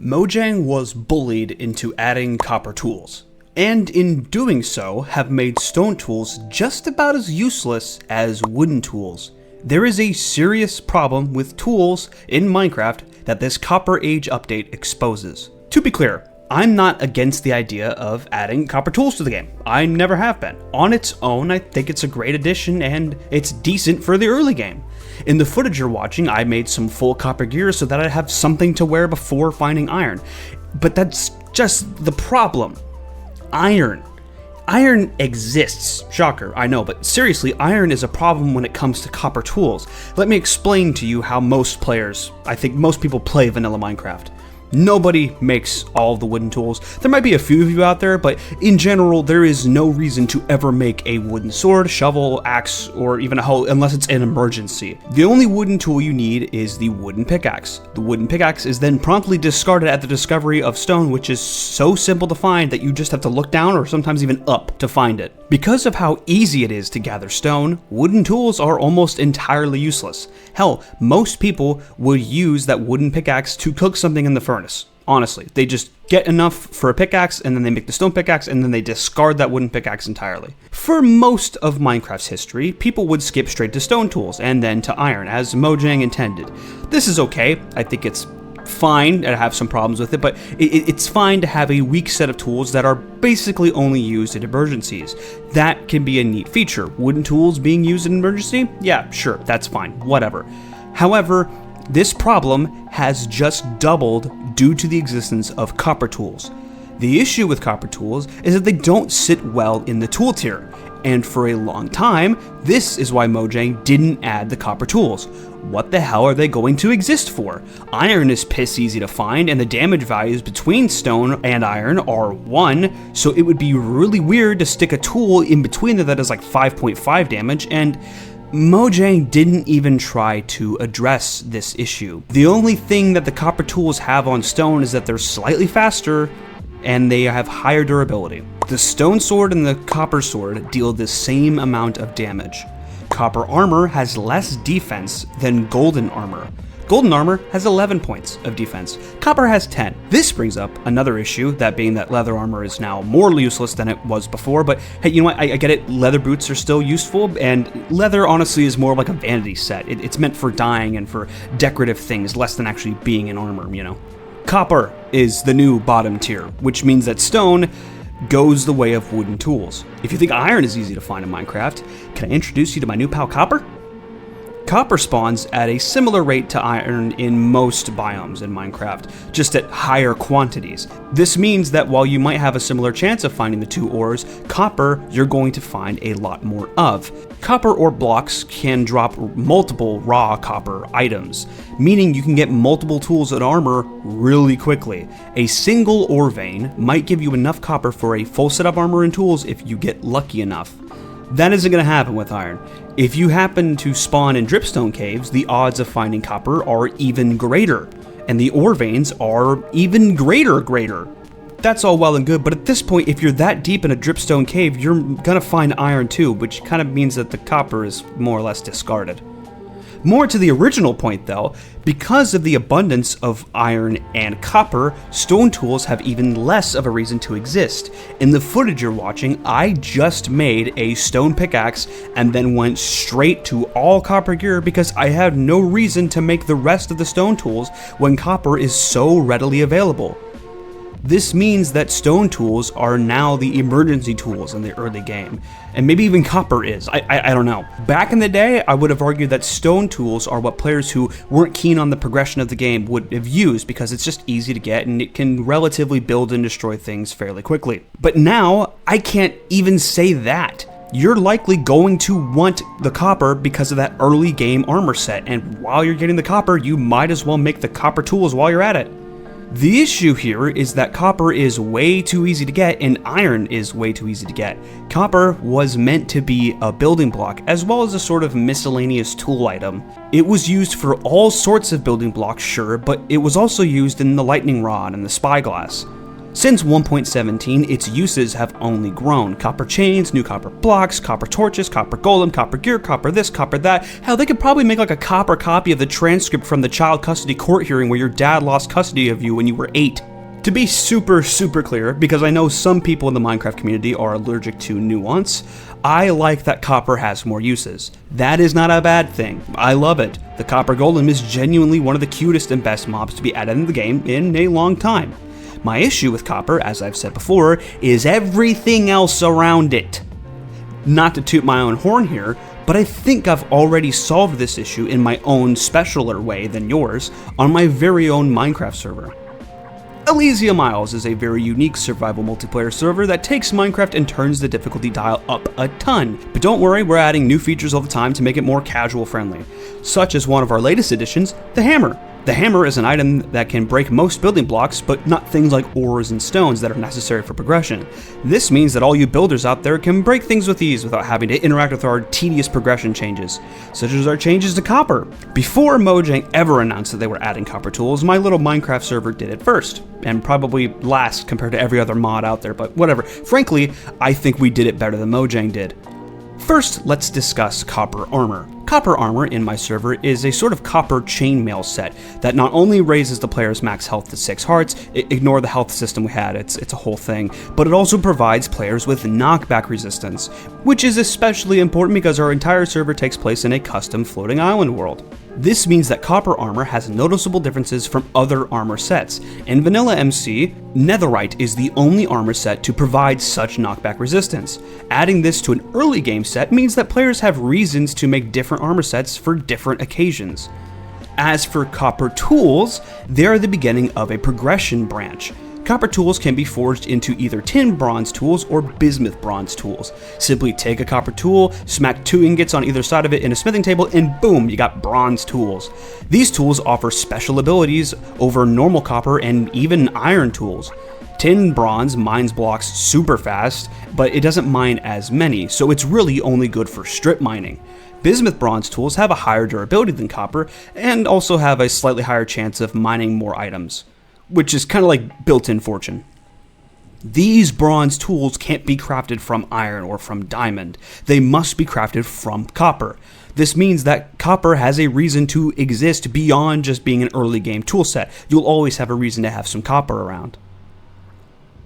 Mojang was bullied into adding copper tools, and in doing so have made stone tools just about as useless as wooden tools. There is a serious problem with tools in Minecraft that this Copper Age update exposes. To be clear, I'm not against the idea of adding copper tools to the game. I never have been. On its own, I think it's a great addition and it's decent for the early game. In the footage you're watching, I made some full copper gear so that I have something to wear before finding iron. But that's just the problem. Iron. Iron exists. Shocker, I know, but seriously, iron is a problem when it comes to copper tools. Let me explain to you how most players, I think most people play vanilla Minecraft. Nobody makes all the wooden tools. There might be a few of you out there, but in general, there is no reason to ever make a wooden sword, shovel, axe, or even a hoe unless it's an emergency. The only wooden tool you need is the wooden pickaxe. The wooden pickaxe is then promptly discarded at the discovery of stone, which is so simple to find that you just have to look down or sometimes even up to find it. Because of how easy it is to gather stone, wooden tools are almost entirely useless. Hell, most people would use that wooden pickaxe to cook something in the furnace. Honestly, they just get enough for a pickaxe and then they make the stone pickaxe and then they discard that wooden pickaxe entirely. For most of Minecraft's history, people would skip straight to stone tools and then to iron, as Mojang intended. This is okay. I think it's fine. I have some problems with it, but it's fine to have a weak set of tools that are basically only used in emergencies. That can be a neat feature. Wooden tools being used in emergency? Yeah, sure, that's fine, whatever. However, this problem has just doubled due to the existence of copper tools. The issue with copper tools is that they don't sit well in the tool tier, and for a long time, this is why Mojang didn't add the copper tools. What the hell are they going to exist for? Iron is piss easy to find, and the damage values between stone and iron are 1, so it would be really weird to stick a tool in between there that does like 5.5 damage, and Mojang didn't even try to address this issue. The only thing that the copper tools have on stone is that they're slightly faster and they have higher durability. The stone sword and the copper sword deal the same amount of damage. Copper armor has less defense than golden armor. Golden armor has 11 points of defense. Copper has 10. This brings up another issue, that being that leather armor is now more useless than it was before, but hey, you know what, I get it, leather boots are still useful, and leather honestly is more like a vanity set. It's meant for dyeing and for decorative things, less than actually being in armor, you know. Copper is the new bottom tier, which means that stone goes the way of wooden tools. If you think iron is easy to find in Minecraft, can I introduce you to my new pal Copper? Copper spawns at a similar rate to iron in most biomes in Minecraft, just at higher quantities. This means that while you might have a similar chance of finding the two ores, copper you're going to find a lot more of. Copper ore blocks can drop multiple raw copper items, meaning you can get multiple tools and armor really quickly. A single ore vein might give you enough copper for a full set of armor and tools if you get lucky enough. That isn't going to happen with iron. If you happen to spawn in dripstone caves, the odds of finding copper are even greater, and the ore veins are even greater. That's all well and good, but at this point, if you're that deep in a dripstone cave, you're gonna find iron too, which kind of means that the copper is more or less discarded. More to the original point though, because of the abundance of iron and copper, stone tools have even less of a reason to exist. In the footage you're watching, I just made a stone pickaxe and then went straight to all copper gear because I had no reason to make the rest of the stone tools when copper is so readily available. This means that stone tools are now the emergency tools in the early game, and maybe even copper is, I don't know. Back in the day, I would have argued that stone tools are what players who weren't keen on the progression of the game would have used because it's just easy to get and it can relatively build and destroy things fairly quickly. But now, I can't even say that. You're likely going to want the copper because of that early game armor set, and while you're getting the copper, you might as well make the copper tools while you're at it. The issue here is that copper is way too easy to get and iron is way too easy to get. Copper was meant to be a building block as well as a sort of miscellaneous tool item. It was used for all sorts of building blocks, sure, but it was also used in the lightning rod and the spyglass. Since 1.17, its uses have only grown. Copper chains, new copper blocks, copper torches, copper golem, copper gear, copper this, copper that. Hell, they could probably make like a copper copy of the transcript from the child custody court hearing where your dad lost custody of you when you were 8. To be super clear, because I know some people in the Minecraft community are allergic to nuance, I like that copper has more uses. That is not a bad thing. I love it. The copper golem is genuinely one of the cutest and best mobs to be added in the game in a long time. My issue with copper, as I've said before, is everything else around it. Not to toot my own horn here, but I think I've already solved this issue in my own specialer way than yours on my very own Minecraft server. Elysium Isles is a very unique survival multiplayer server that takes Minecraft and turns the difficulty dial up a ton. But don't worry, we're adding new features all the time to make it more casual friendly, such as one of our latest additions, the hammer. The hammer is an item that can break most building blocks, but not things like ores and stones that are necessary for progression. This means that all you builders out there can break things with ease without having to interact with our tedious progression changes, such as our changes to copper. Before Mojang ever announced that they were adding copper tools, my little Minecraft server did it first, and probably last compared to every other mod out there, but whatever. Frankly, I think we did it better than Mojang did. First, let's discuss copper armor. Copper armor in my server is a sort of copper chainmail set that not only raises the player's max health to 6 hearts, ignore the health system we had, it's a whole thing, but it also provides players with knockback resistance, which is especially important because our entire server takes place in a custom floating island world. This means that copper armor has noticeable differences from other armor sets. In vanilla MC, netherite is the only armor set to provide such knockback resistance. Adding this to an early game set means that players have reasons to make different armor sets for different occasions. As for copper tools, they are the beginning of a progression branch. Copper tools can be forged into either tin bronze tools or bismuth bronze tools. Simply take a copper tool, smack 2 ingots on either side of it in a smithing table, and boom, you got bronze tools. These tools offer special abilities over normal copper and even iron tools. Tin bronze mines blocks super fast, but it doesn't mine as many, so it's really only good for strip mining. Bismuth bronze tools have a higher durability than copper, and also have a slightly higher chance of mining more items, which is kind of like built-in fortune. These bronze tools can't be crafted from iron or from diamond. They must be crafted from copper. This means that copper has a reason to exist beyond just being an early game toolset. You'll always have a reason to have some copper around.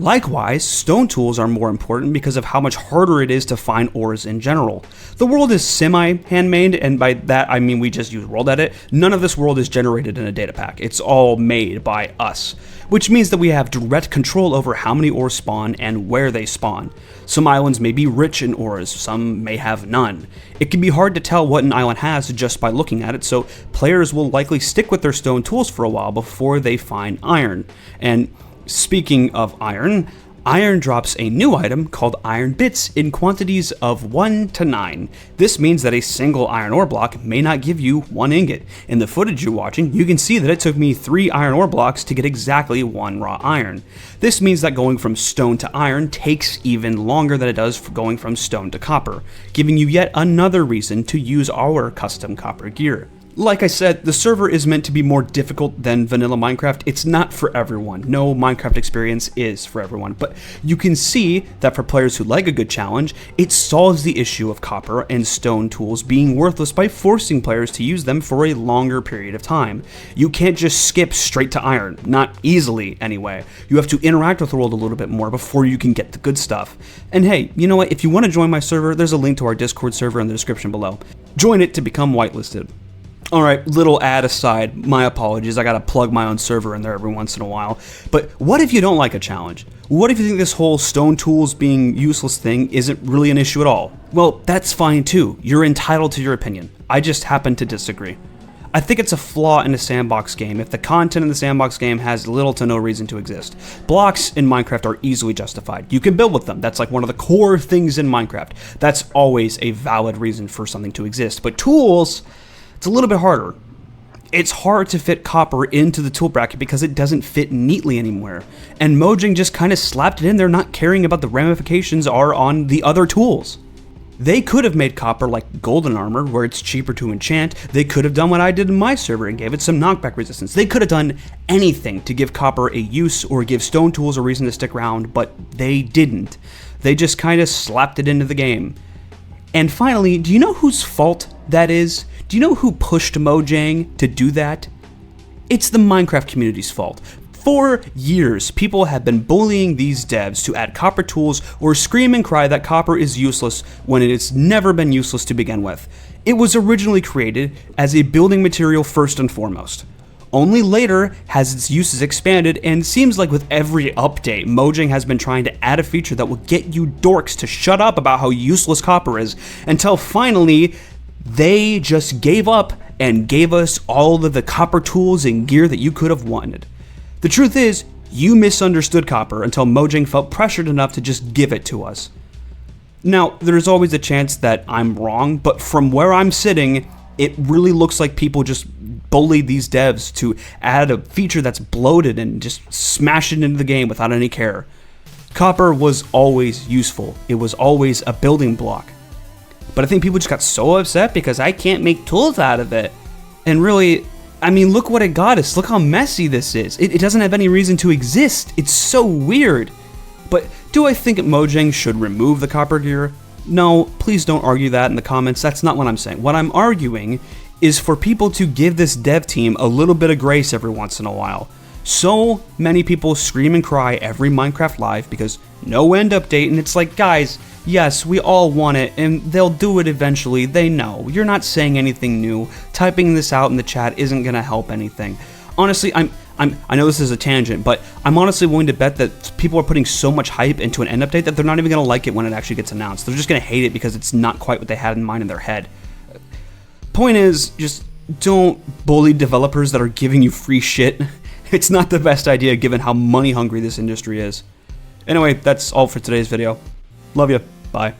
Likewise, stone tools are more important because of how much harder it is to find ores in general. The world is semi-handmade, and by that I mean we just use world edit. None of this world is generated in a data pack. It's all made by us, which means that we have direct control over how many ores spawn and where they spawn. Some islands may be rich in ores, some may have none. It can be hard to tell what an island has just by looking at it, so players will likely stick with their stone tools for a while before they find iron. And speaking of iron, iron drops a new item called iron bits in quantities of 1 to 9. This means that a single iron ore block may not give you 1 ingot. In the footage you're watching, you can see that it took me 3 iron ore blocks to get exactly 1 raw iron. This means that going from stone to iron takes even longer than it does going from stone to copper, giving you yet another reason to use our custom copper gear. Like I said, the server is meant to be more difficult than vanilla Minecraft. It's not for everyone. No Minecraft experience is for everyone, but you can see that for players who like a good challenge, it solves the issue of copper and stone tools being worthless by forcing players to use them for a longer period of time. You can't just skip straight to iron, not easily anyway. You have to interact with the world a little bit more before you can get the good stuff. And hey, you know what? If you want to join my server, there's a link to our Discord server in the description below. Join it to become whitelisted. Alright, little ad aside, my apologies, I gotta plug my own server in there every once in a while. But what if you don't like a challenge? What if you think this whole stone tools being useless thing isn't really an issue at all? Well, that's fine too. You're entitled to your opinion. I just happen to disagree. I think it's a flaw in a sandbox game if the content in the sandbox game has little to no reason to exist. Blocks in Minecraft are easily justified. You can build with them. That's like one of the core things in Minecraft. That's always a valid reason for something to exist. But tools, it's a little bit harder. It's hard to fit copper into the tool bracket because it doesn't fit neatly anywhere. And Mojang just kind of slapped it in there, not caring about the ramifications are on the other tools. They could have made copper like golden armor, where it's cheaper to enchant. They could have done what I did in my server and gave it some knockback resistance. They could have done anything to give copper a use or give stone tools a reason to stick around, but they didn't. They just kind of slapped it into the game. And finally, do you know whose fault that is? Do you know who pushed Mojang to do that? It's the Minecraft community's fault. For years, people have been bullying these devs to add copper tools or scream and cry that copper is useless when it has never been useless to begin with. It was originally created as a building material first and foremost. Only later has its uses expanded, and seems like with every update, Mojang has been trying to add a feature that will get you dorks to shut up about how useless copper is, until finally, they just gave up and gave us all of the copper tools and gear that you could have wanted. The truth is, you misunderstood copper until Mojang felt pressured enough to just give it to us. Now, there's always a chance that I'm wrong, but from where I'm sitting, it really looks like people just bullied these devs to add a feature that's bloated and just smash it into the game without any care. Copper was always useful. It was always a building block. But I think people just got so upset because I can't make tools out of it. And really, I mean, look what it got us. Look how messy this is. It doesn't have any reason to exist. It's so weird. But do I think Mojang should remove the copper gear? No, please don't argue that in the comments. That's not what I'm saying. What I'm arguing is for people to give this dev team a little bit of grace every once in a while. So many people scream and cry every Minecraft Live because no end update, and it's like, guys, yes, we all want it, and they'll do it eventually. They know. You're not saying anything new. Typing this out in the chat isn't gonna help anything. Honestly, I know this is a tangent, but I'm honestly willing to bet that people are putting so much hype into an end update that they're not even gonna like it when it actually gets announced. They're just gonna hate it because it's not quite what they had in mind in their head. Point is, just don't bully developers that are giving you free shit. It's not the best idea given how money hungry this industry is. Anyway, that's all for today's video. Love you. Bye.